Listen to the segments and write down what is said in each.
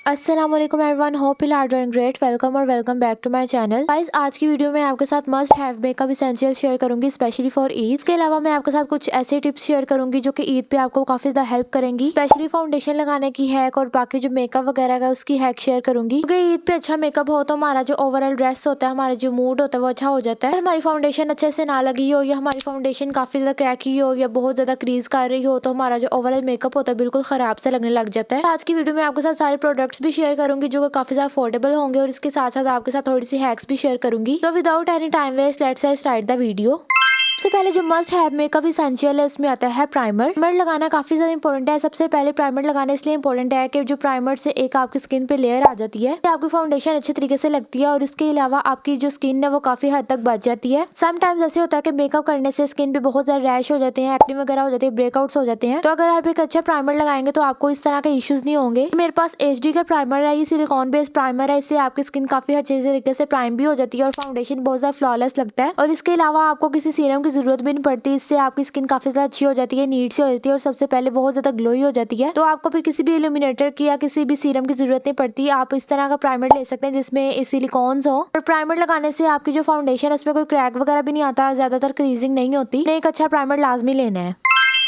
अस्सलाम वालेकुम everyone, hope you are doing great. Welcome और welcome back to my channel. Guys, आज की वीडियो में आपके साथ must have makeup essential share करूंगी स्पेशली फॉर ईद। इसके अलावा मैं आपके साथ कुछ ऐसे टिप्स शेयर करूंगी जो कि ईद पे आपको काफी ज्यादा हेल्प करेंगी। स्पेशली फाउंडेशन लगाने की हैक और बाकी जो मेकअप वगैरह का उसकी हैक शेयर करूंगी, क्योंकि ईद पे अच्छा मेकअप हो तो हमारा जो ओवरऑल ड्रेस होता है, हमारा जो मूड होता है वो अच्छा हो जाता है। हमारी फाउंडेशन अच्छे से ना लगी हो या हमारी फाउंडेशन काफी ज्यादा क्रैकी हो या बहुत ज्यादा क्रीज कर रही हो तो हमारा जो ओवरऑल मेकअप होता है बिल्कुल खराब से लगने लग जाता है। आज की वीडियो में आपके साथ सारे प्रोडक्ट्स भी शेयर करूंगी जो काफी ज्यादा अफोर्डेबल होंगे और इसके साथ साथ आपके साथ थोड़ी सी हैक्स भी शेयर करूंगी। तो without any time waste let's start the video. सबसे पहले जो मस्ट हैव मेकअप एसेंशियल है उसमें आता है प्राइमर। प्राइमर लगाना काफी ज्यादा इंपॉर्टेंट है। सबसे पहले प्राइमर लगाना इसलिए इंपॉर्टेंट है कि जो प्राइमर से एक आपकी स्किन पे लेयर आ जाती है, आपकी फाउंडेशन अच्छे तरीके से लगती है और इसके अलावा आपकी जो स्किन है वो काफी हद तक बच जाती है। समटाइम्स ऐसे होता है कि मेकअप करने से स्किन पे बहुत ज्यादा रैश हो जाते हैं, एक्ने वगैरह हो जाते हैं, ब्रेकआउट्स हो जाते हैं। तो अगर आप एक अच्छा प्राइमर लगाएंगे तो आपको इस तरह के इश्यूज नहीं होंगे। मेरे पास HD का प्राइमर है, ये सिलिकॉन बेस्ड प्राइमर है। इससे आपकी स्किन काफी अच्छे तरीके से प्राइम भी हो जाती है और फाउंडेशन बहुत ज्यादा फ्लॉलेस लगता है। और इसके अलावा आपको किसी सीरम की जरूरत भी नहीं पड़ती। इससे आपकी स्किन काफी ज्यादा अच्छी हो जाती है, नीट सी हो जाती है और सबसे पहले बहुत ज्यादा ग्लोई हो जाती है। तो आपको फिर किसी भी इल्यूमिनेटर की या किसी भी सीरम की जरूरत नहीं पड़ती। आप इस तरह का प्राइमर ले सकते हैं जिसमें सिलिकॉन्स हो। और प्राइमर लगाने से आपकी जो फाउंडेशन है उसमें कोई क्रैक वगैरह भी नहीं आता, ज्यादातर क्रीजिंग नहीं होती। एक अच्छा प्राइमर लाजमी लेना है।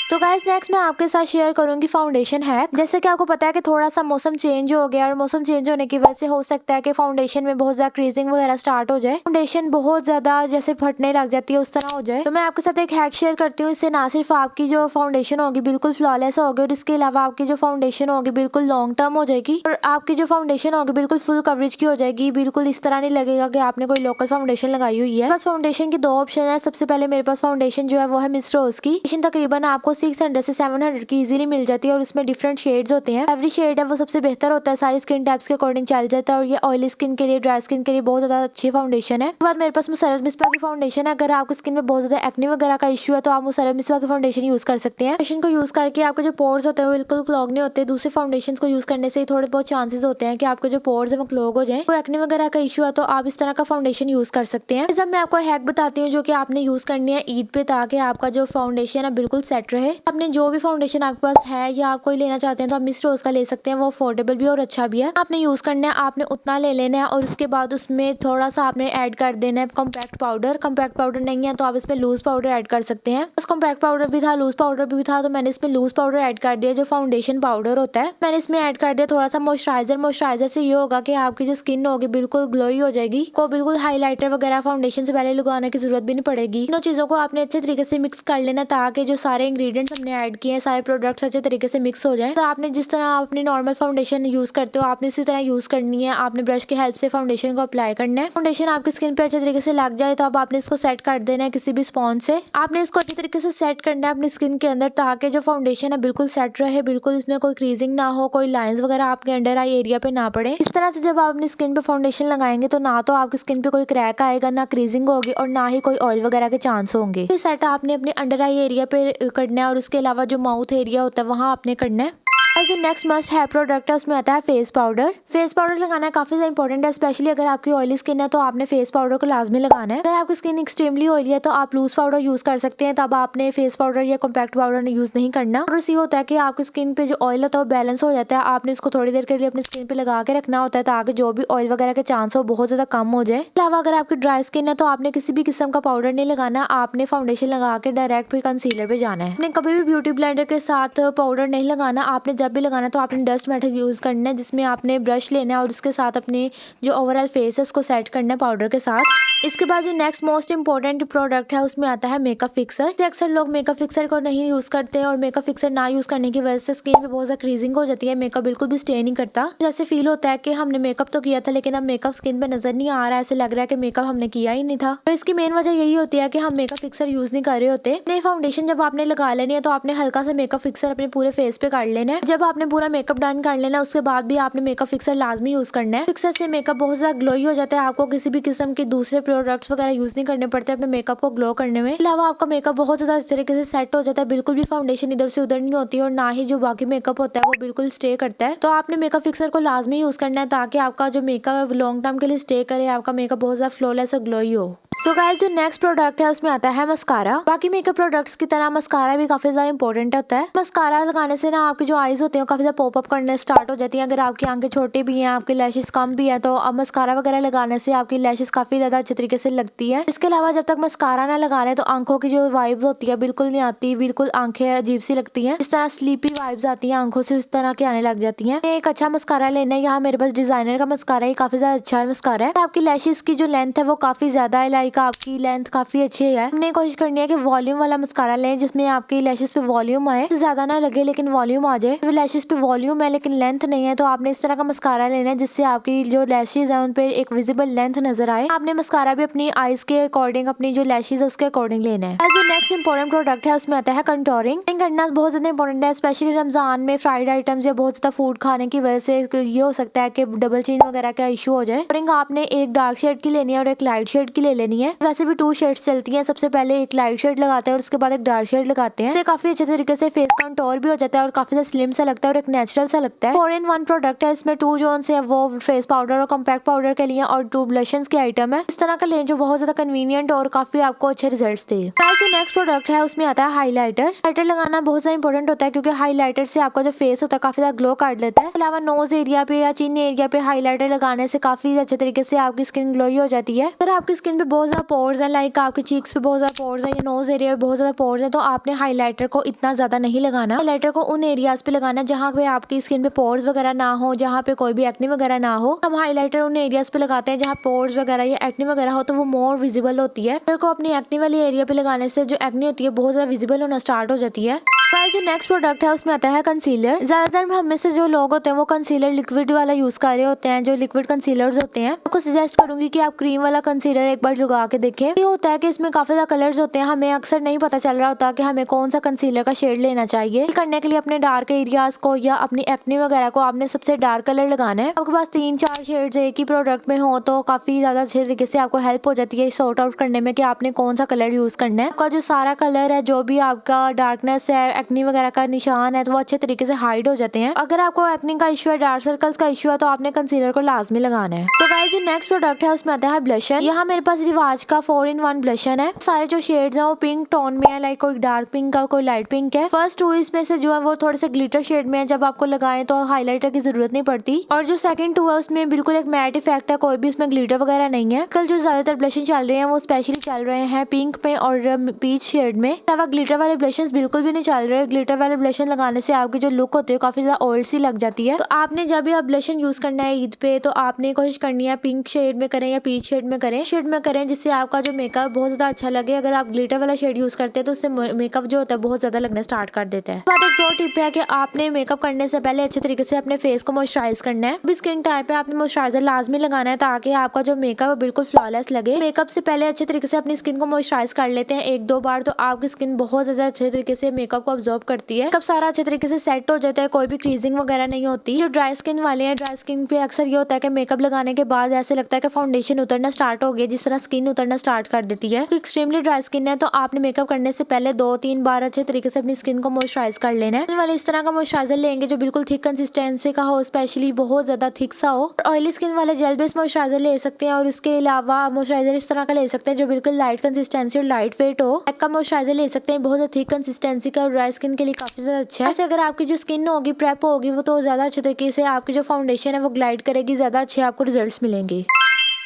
तो गाइस, नेक्स्ट मैं आपके साथ शेयर करूंगी फाउंडेशन हैक। जैसे कि आपको पता है कि थोड़ा सा मौसम चेंज हो गया और मौसम चेंज होने की वजह से हो सकता है कि फाउंडेशन में बहुत ज्यादा क्रीजिंग वगैरह स्टार्ट हो जाए, फाउंडेशन बहुत ज्यादा जैसे फटने लग जाती है उस तरह हो जाए। तो मैं आपके साथ एक हैक शेयर करती हूँ। इससे ना सिर्फ आपकी जो फाउंडेशन होगी बिल्कुल फ्लॉलेस होगी और इसके अलावा आपकी जो फाउंडेशन होगी बिल्कुल लॉन्ग टर्म हो जाएगी और आपकी जो फाउंडेशन होगी बिल्कुल फुल कवरेज की हो जाएगी। बिल्कुल इस तरह नहीं लगेगा कि आपने कोई लोकल फाउंडेशन लगाई हुई है। बस फाउंडेशन की दो ऑप्शन है। सबसे पहले मेरे पास फाउंडेशन जो है वो है मिस रोज की। तकरीबन आपको 600 से 700 की इजीली मिल जाती है और इसमें डिफरेंट शेड्स होते हैं। एवरी शेड है वो सबसे बेहतर होता है, सारी स्किन टाइप्स के अकॉर्डिंग चल जाता है और ये ऑयली स्किन के लिए, ड्राई स्किन के लिए बहुत ज्यादा अच्छी फाउंडेशन है। उसके बाद मेरे पास मुसर्रत मिसबा की फाउंडेशन है। अगर आपकी स्किन में बहुत ज्यादा एक्ने वगैरह का इशू है तो आप मुसर्रत मिसबा की फाउंडेशन यूज कर सकते हैं। फाउंडेशन को यूज करके आपके जो पोर्स होते हैं वो बिल्कुल क्लॉग नहीं होते। दूसरे फाउंडेशन को यूज करने से थोड़े बहुत चांसेस होते हैं कि आपके जो पोर्स है वो क्लॉग हो जाए। कोई एक्ने वगैरह का इशू है तो आप इस तरह का फाउंडेशन यूज कर सकते हैं। जब मैं आपको हैक बताती हूँ जो कि आपने यूज करनी है ईद पे, ताकि आपका जो फाउंडेशन है बिल्कुल सेट रहे। आपने जो भी फाउंडेशन आपके पास है या आप कोई लेना चाहते हैं तो आप मिस रोज का ले सकते हैं। वो अफोर्डेबल भी और अच्छा भी है। आपने यूज करना है, आपने उतना ले लेना है और उसके बाद उसमें थोड़ा सा आपने ऐड कर देना है कॉम्पैक्ट पाउडर। कॉम्पैक्ट पाउडर नहीं है तो आप इसमें लूज पाउडर ऐड कर सकते हैं। बस कॉम्पैक्ट पाउडर भी था, लूज पाउडर भी था, तो मैंने इसमें लूज पाउडर ऐड कर दिया। जो फाउंडेशन पाउडर होता है मैंने इसमें ऐड कर दिया थोड़ा सा मॉइस्चराइजर। मॉइस्चराइजर से ये होगा कि आपकी जो स्किन होगी बिल्कुल ग्लोई हो जाएगी। को बिल्कुल हाईलाइटर वगैरह फाउंडेशन से पहले लगाने की जरूरत भी नहीं पड़ेगी। इन चीजों को आपने अच्छे तरीके से मिक्स कर लेना ताकि जो सारे इंग्रेडिएंट्स हमने ऐड किए हैं, सारे प्रोडक्ट्स अच्छे तरीके से मिक्स हो जाए। तो आपने जिस तरह आप अपनी नॉर्मल फाउंडेशन यूज करते हो आपने उसी तरह यूज करनी है। आपने ब्रश की हेल्प से फाउंडेशन को अप्लाई करना है। फाउंडेशन आपकी स्किन पे अच्छे तरीके से लग जाए तो अब आपने इसको सेट कर देना है किसी भी स्पॉन्ज से। आपने इसको अच्छे तरीके से सेट करना है अपनी स्किन के अंदर ताकि जो फाउंडेशन है बिल्कुल सेट रहे, बिल्कुल इसमें कोई क्रीजिंग ना हो, कोई लाइंस वगैरह आपके अंडर आई एरिया पे ना पड़े। इस तरह से जब आप अपनी स्किन पे फाउंडेशन लगाएंगे तो ना तो आपकी स्किन पे कोई क्रैक आएगा, ना क्रीजिंग होगी और ना ही कोई ऑयल वगैरह के चांस होंगे। ये सेट आपने अपने अंडर आई एरिया पे करना है और उसके अलावा जो माउथ एरिया होता है वहाँ आपने करना है। और जो नेक्स्ट मस्ट है प्रोडक्ट है उसमें आता है फेस पाउडर। फेस पाउडर लगाना काफी ज्यादा इंपॉर्टेंट है, स्पेशली अगर आपकी ऑयली स्किन है तो आपने फेस पाउडर को लाजमी लगाना है। अगर आपकी स्किन एक्सट्रीमली ऑयली है तो आप लूज पाउडर यूज कर सकते हैं, तब आपने फेस पाउडर या कॉम्पैक्ट पाउडर यूज नहीं करना। और ये होता है कि आपकी स्किन पे जो ऑयल होता है वो बैलेंस हो जाता है। आपने इसको थोड़ी देर के लिए अपनी स्किन पे लगा के रखना होता है ताकि जो भी ऑयल वगैरह के चांस हो बहुत ज्यादा कम हो जाए। अलावा अगर आपकी ड्राई स्किन है तो आपने किसी भी किस्म का पाउडर नहीं लगाना, आपने फाउंडेशन लगा के डायरेक्ट फिर कंसीलर पे जाना है। आपने कभी भी ब्यूटी ब्लेंडर के साथ पाउडर नहीं लगाना। आपने जब भी लगाना तो आपने डस्ट मेथड यूज करना है जिसमें आपने ब्रश लेना है और उसके साथ अपने जो ओवरऑल फेस है उसको सेट करना है पाउडर के साथ। इसके बाद जो नेक्स्ट मोस्ट इंपॉर्टेंट प्रोडक्ट है उसमें आता है मेकअप फिक्सर। अक्सर लोग मेकअप फिक्सर को नहीं यूज करते और मेकअप फिक्सर ना यूज करने की वजह से स्किन पे बहुत ज्यादा क्रीजिंग हो जाती है। मेकअप बिल्कुल भी स्टे नहीं करता। जैसे फील होता है कि हमने मेकअप तो किया था लेकिन अब मेकअप स्किन पे नजर नहीं आ रहा है, ऐसे लग रहा है कि मेकअप हमने किया ही नहीं था। तो इसकी मेन वजह यही होती है कि हम मेकअप फिक्सर यूज नहीं कर रहे होते। अपने फाउंडेशन जब आपने लगा लेनी है तो आपने हल्का सा मेकअप फिक्सर अपने पूरे फेस पे कर लेना है। जब आपने पूरा मेकअप डन कर लेना उसके बाद भी आपने मेकअप फिक्सर लाजमी यूज करना है। फिक्सर से मेकअप बहुत ज्यादा ग्लोई हो जाता है। आपको किसी भी किस्म के दूसरे प्रोडक्ट्स वगैरह यूज नहीं करने पड़ते अपने मेकअप को ग्लो करने में। अलावा आपका मेकअप बहुत ज्यादा अच्छे तरीके से सेट हो जाता है, बिल्कुल भी फाउंडेशन इधर से उधर नहीं होती और ना ही जो बाकी मेकअप होता है वो बिल्कुल स्टे करता है। तो आपने मेकअप फिक्सर को लाजमी यूज करना है ताकि आपका जो मेकअप लॉन्ग टर्म के लिए स्टे करे, आपका मेकअप बहुत ज्यादा फ्लॉलेस और ग्लोई हो। सो गाइस जो नेक्स्ट प्रोडक्ट है उसमें आता है मस्कारा। बाकी मेकअप प्रोडक्ट्स की तरह मस्कारा भी काफी ज्यादा इंपॉर्टेंट होता है। मस्कारा लगाने से ना आपकी जो आईज होते हैं काफी ज्यादा पॉप अप करने स्टार्ट हो जाती हैं। अगर आपकी आंखें छोटी भी हैं, आपकी लैशेस कम भी है, तो अब मस्कारा वगैरह लगाने से आपकी लैशेस काफी ज्यादा अच्छे तरीके से लगती है। इसके अलावा जब तक मस्कारा ना लगा ले तो आंखों की जो वाइब होती है बिल्कुल नहीं आती, बिल्कुल आंखें अजीब सी लगती है। इस तरह स्लीपी वाइब्स आती है आंखों से, उस तरह के आने लग जाती है। एक अच्छा मस्कारा लेना है। यहाँ मेरे पास डिजाइनर का मस्कारा है, काफी ज्यादा अच्छा मस्कारा है। आपकी लैशेस की जो लेंथ है वो काफी ज्यादा है, लाइक आपकी लेंथ काफी अच्छी है। हमने कोशिश करनी है कि वॉल्यूम वाला मस्कारा लें जिसमें आपकी लैशेस पे वॉल्यूम आए, ज्यादा ना लगे लेकिन वॉल्यूम आ जाए। लैशेस पे वॉल्यूम है लेकिन लेंथ नहीं है, तो आपने इस तरह का मस्कारा लेना है जिससे आपकी जो लैशेस है उन पे एक विजिबल लेंथ नजर आए। आपने मस्कारा भी अपनी आईज के अकॉर्डिंग, अपनी जो लैशेस है उसके अकॉर्डिंग लेना है। जो नेक्स्ट इंपॉर्टेंट प्रोडक्ट है उसमें आता है कंटोरिंग। करना बहुत ज्यादा इंपॉर्टेंट है, स्पेशली रमजान में फ्राइड आइटम्स या बहुत ज्यादा फूड खाने की वजह से ये हो सकता है कि डबल चिन वगैरह का इशू हो जाए। आपने एक डार्क शेड की लेनी है और एक लाइट शेड की ले लेनी है। वैसे भी 2 शेड्स चलती हैं। सबसे पहले एक लाइट शेड लगाते हैं और उसके बाद एक डार्क शेड लगाते हैं। इससे काफी अच्छे तरीके से फेस कंटूर भी हो जाता है और काफी ज्यादा स्लिम सा लगता है और एक नेचुरल सा लगता है। 4 in 1 प्रोडक्ट है। इसमें 2 जोन से वो फेस पाउडर और कॉम्पैक्ट पाउडर के लिए और 2 ब्लशेस के आइटम है। इस तरह का लें जो बहुत ज्यादा कन्वीनियंट और काफी आपको अच्छे रिजल्ट्स दे। जो नेक्स्ट प्रोडक्ट है उसमें आता है हाईलाइटर। हाईलाइटर लगाना बहुत ज्यादा इंपॉर्टेंट होता है क्योंकि हाईलाइटर से आपका जो फेस होता है काफी ज्यादा ग्लो कर देता है। अलावा नोज एरिया पे या चिन एरिया पे हाईलाइटर लगाने से काफी अच्छे तरीके से आपकी स्किन ग्लोई हो जाती है। अगर आपकी स्किन पे बहुत ज्यादा पोर्स है, लाइक आपकी चीक्स पे बहुत ज्यादा पोर्स है या नोज एरिया पे बहुत ज्यादा पोर्स है, तो आपने हाईलाइटर को इतना ज्यादा नहीं लगाना। हाईलाइटर को उन एरियाज पे लगाना जहाँ पे आपकी स्किन पे पोर्स वगैरह ना हो, जहाँ पे कोई भी एक्ने वगैरह ना हो। हम हाईलाइटर उन एरियाज पे लगाते हैं जहाँ पोर्स वगैरह या एक्ने वगैरह हो, तो वो मोर विजिबल होती है। को अपनी एक्ने वाली एरिया पे लगाने से जो एक्ने होती है बहुत ज्यादा विजिबल होना स्टार्ट हो जाती है। जो नेक्स्ट प्रोडक्ट है उसमें आता है कंसीलर। ज्यादातर हम में से जो लोग होते हैं वो कंसीलर लिक्विड वाला यूज कर रहे होते हैं, जो लिक्विड कंसीलर्स होते हैं। आपको सजेस्ट करूंगी कि आप क्रीम वाला कंसीलर एक बार लगा के देखें। ये होता है कि इसमें काफी ज्यादा कलर्स होते हैं, हमें अक्सर नहीं पता चल रहा होता कि हमें कौन सा कंसीलर का शेड लेना चाहिए। करने के लिए अपने डार्क एरियाज को या अपनी एक्ने वगैरह को आपने सबसे डार्क कलर लगाना है। आपके पास 3-4 शेड्स एक ही प्रोडक्ट में हो तो काफी ज्यादा अच्छे तरीके से आपको हेल्प हो जाती है सॉर्ट आउट करने में कि आपने कौन सा कलर यूज करना है। आपका जो सारा कलर है, जो भी आपका डार्कनेस है, एक्ने वगैरह का निशान है, तो वो अच्छे तरीके से हाइड हो जाते हैं। अगर आपको एक्ने का इशू है, डार्क सर्कल्स का इशू है, तो आपने कंसीलर को लाजमी लगाना है। सो गाइस जो नेक्स्ट प्रोडक्ट है उसमें आता है ब्लशन। यहाँ मेरे पास रिवाज का 4 in 1 ब्लशन है। सारे जो शेड्स हैं वो पिंक टोन में है, लाइक कोई डार्क पिंक का, कोई लाइट पिंक है। फर्स्ट 2 इसमें से जो है वो थोड़े से ग्लिटर शेड में है, जब आपको लगाएं तो हाईलाइटर की जरूरत नहीं पड़ती। और जो सेकंड 2 है उसमें बिल्कुल एक मैट इफेक्ट है, कोई भी उसमें ग्लिटर वगैरह नहीं है। कल जो ज्यादातर ब्लशन चल रहे हैं वो स्पेशली चल रहे हैं पिंक में और पीच शेड में। अलावा ग्लिटर वाले ब्लशन बिल्कुल भी नहीं चल रहे। ग्लिटर वाले ब्लशन लगाने से आपकी जो लुक होती है काफी ज्यादा ओल्ड सी लग जाती है। तो आपने जब भी आप ब्लशन यूज करना है ईद पे, तो आपने कोशिश करनी है पिंक शेड में करें या पीच शेड में करें, जिससे आपका जो मेकअप बहुत ज्यादा अच्छा लगे। अगर आप ग्लिटर वाला शेड यूज करते हैं तो उससे मेकअप जो होता है बहुत ज्यादा लगना स्टार्ट कर देता है। बात एक और टिप है कि आपने मेकअप करने से पहले अच्छे तरीके से अपने फेस को मॉइस्चराइज करना है। अभी स्किन टाइप पे आपने मॉइस्चराइजर लाजमी लगाना है ताकि आपका जो मेकअप है बिल्कुल फ्लॉलेस लगे। मेकअप से पहले अच्छे तरीके से अपनी स्किन को मॉइस्चराइज कर लेते हैं 1-2 बार, तो आपकी स्किन बहुत ज्यादा अच्छे तरीके से मेकअप को ऑब्जॉर्व करती है। मेकअप सारा अच्छे तरीके से सेट हो जाता है, कोई भी क्रीजिंग वगैरह नहीं होती। जो ड्राई स्किन वाले हैं, ड्राई स्किन पे अक्सर ये होता है कि मेकअप लगाने के बाद ऐसे लगता है कि फाउंडेशन उतरना स्टार्ट हो गया, जिस तरह स्किन उतरना स्टार्ट कर देती है। तो एक्सट्रीमली ड्राई स्किन है तो आपने मेकअप करने से पहले 2-3 बार अच्छे तरीके से अपनी स्किन को मॉइस्चराइज कर लेना है। वाले इस तरह का मॉइस्चराइजर लेंगे जो बिल्कुल थिक कंसिस्टेंसी का हो, स्पेशली बहुत ज्यादा थिक सा हो। ऑयली स्किन वाले जेल बेस्ड मॉइस्चराइजर ले सकते हैं और इसके अलावा मॉइस्चराइजर इस तरह का ले सकते हैं जो बिल्कुल लाइट कंसिस्टेंसी और लाइट वेट हो। का मॉइस्चराइजर ले सकते हैं बहुत ज्यादा थिक कंसिस्टेंसी का और ड्राई स्किन के लिए काफी ज्यादा अच्छा है। ऐसे अगर आपकी जो स्किन होगी, प्रेप होगी, वो तो ज्यादा अच्छे तरीके से आपकी जो फाउंडेशन है वो ग्लाइड करेगी, ज्यादा अच्छे आपको रिजल्ट्स मिलेंगे।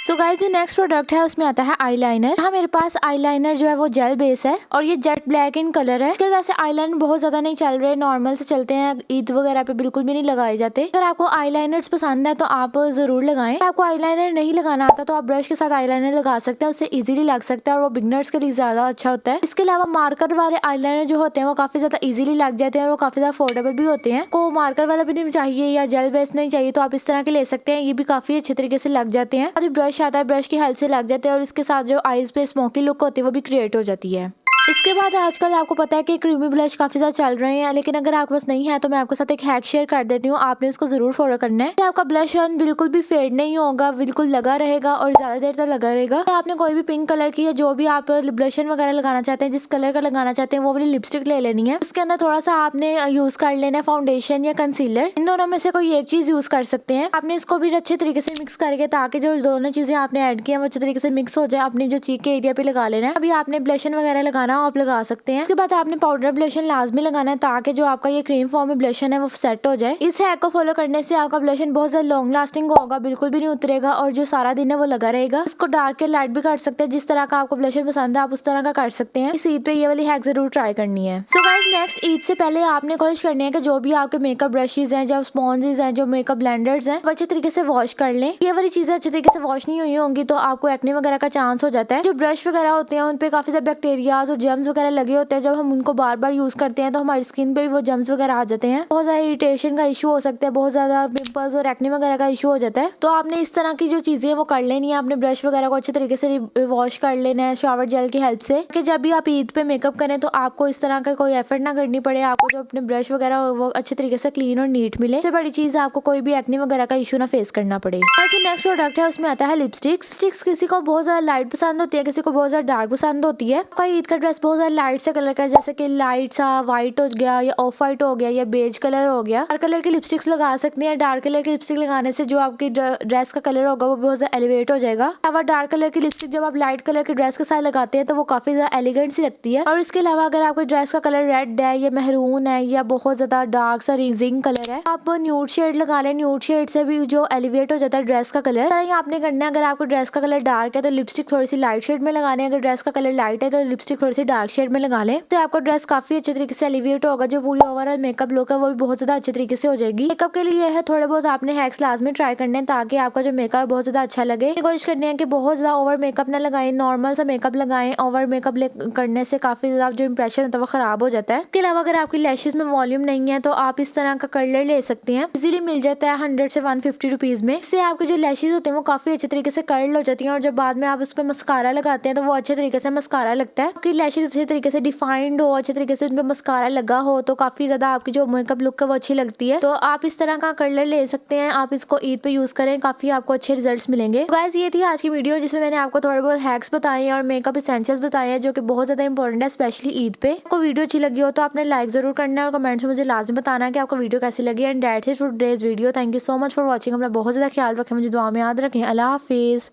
सो गाइस जो नेक्स्ट प्रोडक्ट है उसमें आता है आईलाइनर। हाँ मेरे पास आईलाइनर जो है वो जेल बेस है और ये जेट ब्लैक इन कलर है। इसके वजह से आईलाइनर बहुत ज्यादा नहीं चल रहे, नॉर्मल से चलते हैं, ईद वगैरह पे बिल्कुल भी नहीं लगाए जाते। अगर आपको आईलाइनर्स पसंद है तो आप जरूर लगाएं। अगर आपको आईलाइनर नहीं लगाना आता तो आप ब्रश के साथ आईलाइनर लगा सकते हैं, उससे इजीली लग सकता है और वो बिगनर्स के लिए ज्यादा अच्छा होता है। इसके अलावा मार्कर वाले आईलाइनर जो होते हैं वो काफी ज्यादा इजीली लग जाते हैं और वो काफी ज्यादा अफोर्डेबल भी होते हैं। को मार्कर वाला भी नहीं चाहिए या जेल बेस नहीं चाहिए तो आप इस तरह के ले सकते हैं, ये भी काफी अच्छे तरीके से लग जाते हैं। ब्रश आता है, ब्रश की से लग जाते हैं और इसके साथ जो आईज पे स्मोकी लुक होती है वो भी क्रिएट हो जाती है। इसके बाद आजकल आपको पता है कि क्रीमी ब्लश काफी ज्यादा चल रहे हैं, लेकिन अगर आपके पास नहीं है तो मैं आपके साथ एक हैक शेयर कर देती हूँ, आपने इसको जरूर फॉलो करना है। आपका ब्लश ऑन बिल्कुल भी फेड नहीं होगा, बिल्कुल लगा रहेगा और ज्यादा देर तक लगा रहेगा। आपने कोई भी पिंक कलर की या जो भी आप ब्लशन वगैरह लगाना चाहते हैं, जिस कलर का लगाना चाहते हैं वो वाली लिपस्टिक ले लेनी है। इसके अंदर थोड़ा सा आपने यूज कर लेना है फाउंडेशन या कंसीलर, इन दोनों में से कोई एक चीज यूज कर सकते हैं। आपने इसको भी अच्छे तरीके से मिक्स करके, ताकि जो दोनों चीजें आपने ऐड की है वो अच्छे तरीके से मिक्स हो जाए, अपनी जो चीक के एरिया पे लगा लेना है। अभी आपने ब्लशन वगैरह लगाना आप लगा सकते हैं। इसके बाद आपने पाउडर ब्लशन लाजमी लगाना है, ताकि जो आपका ये क्रीम फॉर्म में ब्लशन है वो सेट हो जाए। इस हैक को फॉलो करने से आपका ब्लशन बहुत ज्यादा लॉन्ग लास्टिंग होगा, बिल्कुल भी नहीं उतरेगा और जो सारा दिन है वो लगा रहेगा। इसको डार्क या लाइट भी कर सकते हैं, जिस तरह का आपको ब्लशन पसंद है आप उस तरह का कर सकते हैं। इस ईद पे ये वाली हैक जरूर ट्राई करनी है। सो गाइस, नेक्स्ट ईद से पहले आपने कोशिश करनी है कि जो भी आपके मेकअप ब्रशेज हैं, जो स्पॉन्जेस हैं, जो मेकअप ब्लेंडर्स हैं, वो अच्छे तरीके से वॉश कर लें। ये वाली चीजें अच्छे तरीके से वॉश नहीं हुई होंगी तो आपको एक्ने वगैरह का चांस हो जाता है। जो ब्रश वगैरह होते हैं उन पे काफी ज्यादा बैक्टीरियाज और जर्म्स वगैरह लगे होते हैं। जब हम उनको बार बार यूज करते हैं तो हमारी स्किन पे भी वो जर्म्स वगैरह आ जाते हैं, बहुत ज्यादा इरिटेशन का इशू हो सकता है, बहुत ज्यादा पिंपल्स और एक्ने वगैरह का इशू हो जाता है। तो आपने इस तरह की जो चीजें हैं वो कर लेनी है। आपने ब्रश वगैरह को अच्छे तरीके से वॉश कर लेना है शावर जेल की हेल्प से, कि जब भी आप ईद पे मेकअप करें तो आपको इस तरह का कोई एफर्ट ना करनी पड़े, आपको जो अपने ब्रश वगैरह वो अच्छे तरीके से क्लीन और नीट मिले। सबसे बड़ी चीज आपको कोई भी एक्ने वगैरह का इशू ना फेस करना पड़े। जो नेक्स्ट प्रोडक्ट है उसमें आता है लिपस्टिक्स। किसी को बहुत ज्यादा लाइट पसंद होती है, किसी को बहुत ज्यादा डार्क पसंद होती है। आपका ईद का ड्रेस बहुत ज्यादा लाइट से कलर का, जैसे कि लाइट सा व्हाइट हो गया या ऑफ व्हाइट हो गया या बेज कलर हो गया। डार्क कलर की लिपस्टिक्स लगा सकते हैं। डार्क कलर की लिपस्टिक लगाने से जो आपकी ड्रेस का कलर होगा वो बहुत ज्यादा एलिवेट हो जाएगा। अब डार्क कलर की लिपस्टिक जब आप लाइट कलर की ड्रेस के साथ लगाते हैं तो वो काफी ज्यादा एलिगेंट सी लगती है। और इसके अलावा अगर आपकी ड्रेस का कलर रेड है या मेहरून है या बहुत ज्यादा डार्क सा रिजिंग कलर है, आप न्यूड शेड लगा लें। न्यूड शेड से भी जो एलिवेट हो जाता है ड्रेस का कलर। आपने करना है, अगर आपको ड्रेस का कलर डार्क है तो लिपस्टिक थोड़ी सी लाइट शेड में लगाने, अगर ड्रेस का कलर लाइट है तो लिपस्टिक थोड़ी सी डार्क शेड में लगा लें, तो आपका ड्रेस काफी अच्छे तरीके से एलिवेट होगा। जो पूरी ओवरऑल मेकअप लुक है वो भी बहुत ज्यादा अच्छे तरीके से हो जाएगी। मेकअप के लिए है थोड़े बहुत आपने हैक्स लाजमी ट्राई करने हैं, ताकि आपका जो मेकअप है बहुत ज्यादा अच्छा लगे। कोशिश करनी है कि बहुत ज्यादा ओवर मेकअप ना लगाएं, नॉर्मल सा मेकअप लगाएं। ओवर मेकअप करने से काफी ज्यादा जो इंप्रेशन होता है वो खराब हो जाता है। इसके अलावा अगर आपकी लैशेज में वॉल्यूम नहीं है तो आप इस तरह का कलर ले सकते हैं, इजीली मिल जाता है 100 से 150 रुपीज में। इससे आपके जो लैशेज होते हैं वो काफी अच्छे तरीके से कर्ल हो जाती हैं, और जब बाद में आप उस पर मस्कारा लगाते हैं तो वो अच्छे तरीके से मस्कारा लगता है। आपकी लैशेज अच्छे तरीके से डिफाइंड हो, अच्छे तरीके से उन पर मस्कारा लगा हो तो काफी ज्यादा आपकी जो मेकअप लुक है वो अच्छी लगती है। तो आप इस तरह का कलर ले सकते हैं, आप इसको ईद पे यूज करें, काफी आपको अच्छे रिजल्ट्स मिलेंगे। गाइस, ये थी आज की वीडियो जिसमें मैंने आपको थोड़े बहुत हैक्स बताए हैं और मेकअप एसेंशियल्स बताए हैं जो कि बहुत ज्यादा इंपॉर्टेंट है, स्पेशली ईद पे। आपको वीडियो अच्छी लगी हो तो आपने लाइक जरूर करना है और कमेंट्स में मुझे लाजमी बताना है कि आपको वीडियो कैसी लगी। And that's it for today's video. Thank you so much for watching. अपना बहुत ज्यादा ख्याल रखें, मुझे दुआ में याद रखें। अल्लाह हाफिज।